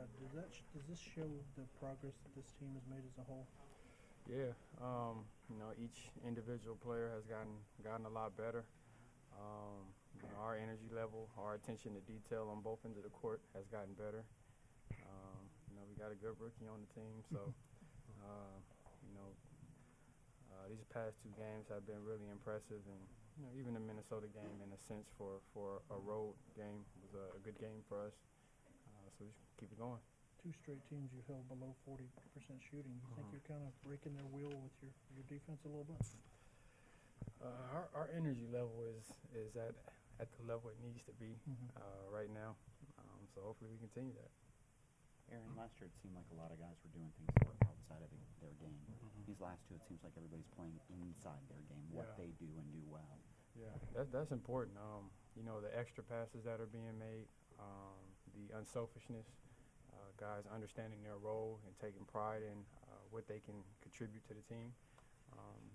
Does this show the progress that this team has made as a whole? Yeah, each individual player has gotten a lot better. Our energy level, our attention to detail on both ends of the court has gotten better. We got a good rookie on the team, so these past two games have been really impressive, and even the Minnesota game, in a sense, for a road game, was a good game for us. So we just keep it going. Two straight teams you held below 40% shooting. You think you're kind of breaking their wheel with your defense a little bit? Our energy level is at the level it needs to be right now. So hopefully we continue that. Arron, last year it seemed like a lot of guys were doing things that were outside of their game. These last two, it seems like everybody's playing inside their game, what they do and do well. Yeah, that's important. The extra passes that are being made, the unselfishness, guys understanding their role and taking pride in what they can contribute to the team.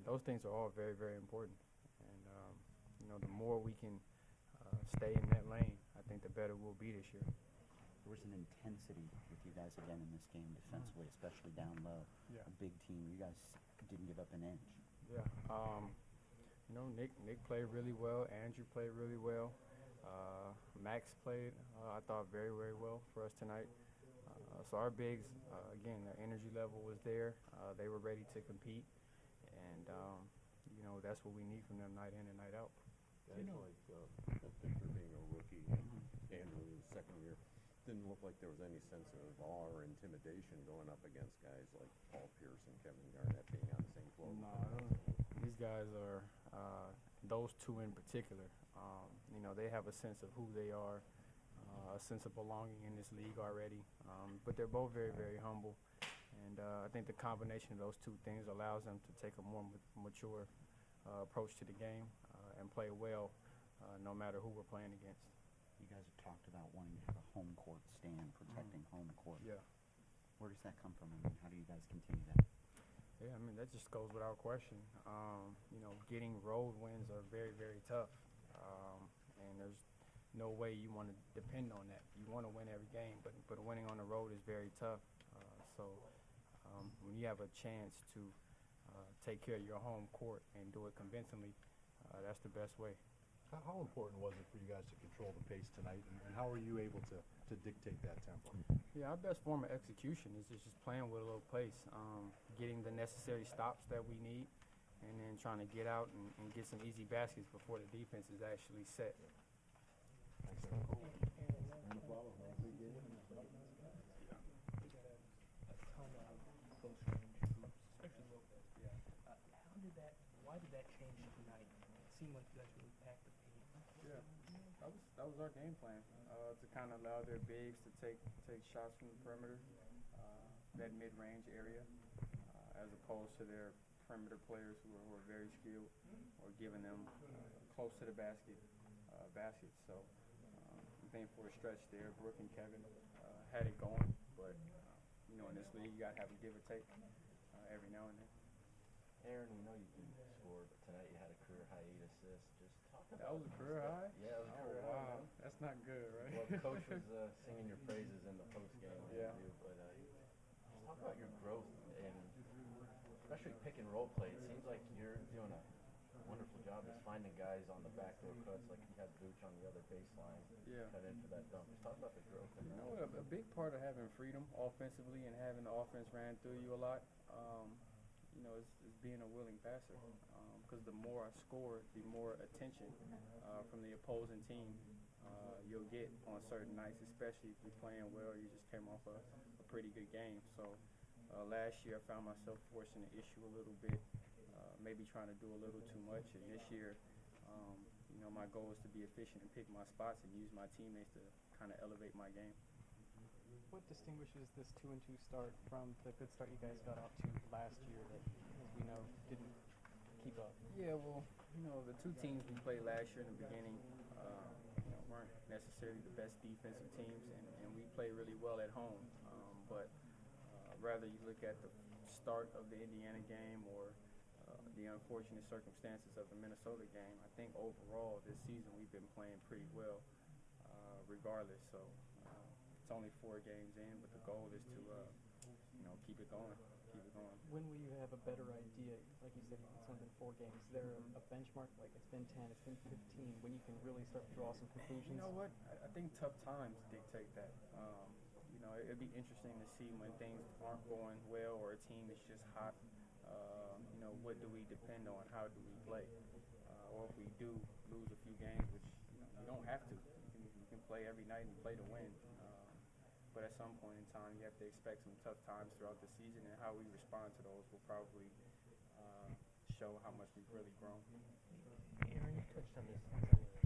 Those things are all very, very important. And, the more we can stay in that lane, I think the better we'll be this year. There was an intensity with you guys again in this game defensively, especially down low. Yeah. A big team. You guys didn't give up an inch. Yeah. Nick played really well. Andrew played really well. Max played, I thought, very, very well for us tonight. So our bigs, again, their energy level was there. They were ready to compete. And, that's what we need from them night in and night out. Guys like Victor being a rookie and Andrew in his second year, didn't look like there was any sense of awe or intimidation going up against guys like Paul Pierce and Kevin Garnett being on the same floor. No, these guys are, those two in particular, they have a sense of who they are, a sense of belonging in this league already. But they're both very, very humble. And I think the combination of those two things allows them to take a more mature approach to the game and play well no matter who we're playing against. You guys have talked about wanting to have a home court stand, protecting home court. Yeah. Where does that come from, and how do you guys continue that? Yeah, that just goes without question. Getting road wins are very, very tough. And there's no way you want to depend on that. You want to win every game, but winning on the road is very tough. So when you have a chance to take care of your home court and do it convincingly, that's the best way. How important was it for you guys to control the pace tonight, and how were you able to dictate that tempo? Yeah, our best form of execution is just playing with a little pace, getting the necessary stops that we need, and then trying to get out and get some easy baskets before the defense is actually set. Thanks, Arron. Arron Afflalo, big game. Why did that change tonight? It seemed like you guys really packed the paint. Yeah, that was our game plan, to kind of allow their bigs to take shots from the perimeter, that mid-range area, as opposed to their perimeter players who are very skilled, or giving them close to the baskets. So I think for a stretch there, Brooke and Kevin had it going, but in this league you got to have a give or take every now and then. Arron, we know you can score, but tonight you had a career high 8 assists. Just talk about that was a career high? Yeah, it was a career high. Wow, Man. that's not good, right? Well, the coach was singing your praises in the post-game interview, but just talk about your growth, and especially pick and roll play. It seems like you're doing a wonderful job just finding guys on the backdoor cuts, like you had Booch on the other baseline, cut in for that dunk. Just talk about the growth. A big part of having freedom offensively and having the offense ran through you a lot, is being a willing passer. Because the more I score, the more attention from the opposing team you'll get on certain nights, especially if you're playing well. You just came off a pretty good game. So last year I found myself forcing the issue a little bit, maybe trying to do a little too much. And this year, my goal is to be efficient and pick my spots and use my teammates to kind of elevate my game. What distinguishes this 2-2 start from the good start you guys got off to last year that, as we know, didn't keep up? Yeah, well, the two teams we played last year in the beginning weren't necessarily the best defensive teams, and we played really well at home. But rather you look at the start of the Indiana game or the unfortunate circumstances of the Minnesota game, I think overall this season we've been playing pretty well regardless. So It's only 4 games in, but the goal is to keep it going. When will you have a better idea? Like you said, it's only been 4 games. Is there a benchmark? Like it's been 10, it's been 15. When you can really start to draw some conclusions? You know what? I think tough times dictate that. It'd be interesting to see when things aren't going well or a team is just hot. What do we depend on? How do we play? Or if we do lose a few games, which you don't have to. You can play every night and play to win. But at some point in time, you have to expect some tough times throughout the season, and how we respond to those will probably show how much we've really grown. Aaron, you touched on this in some of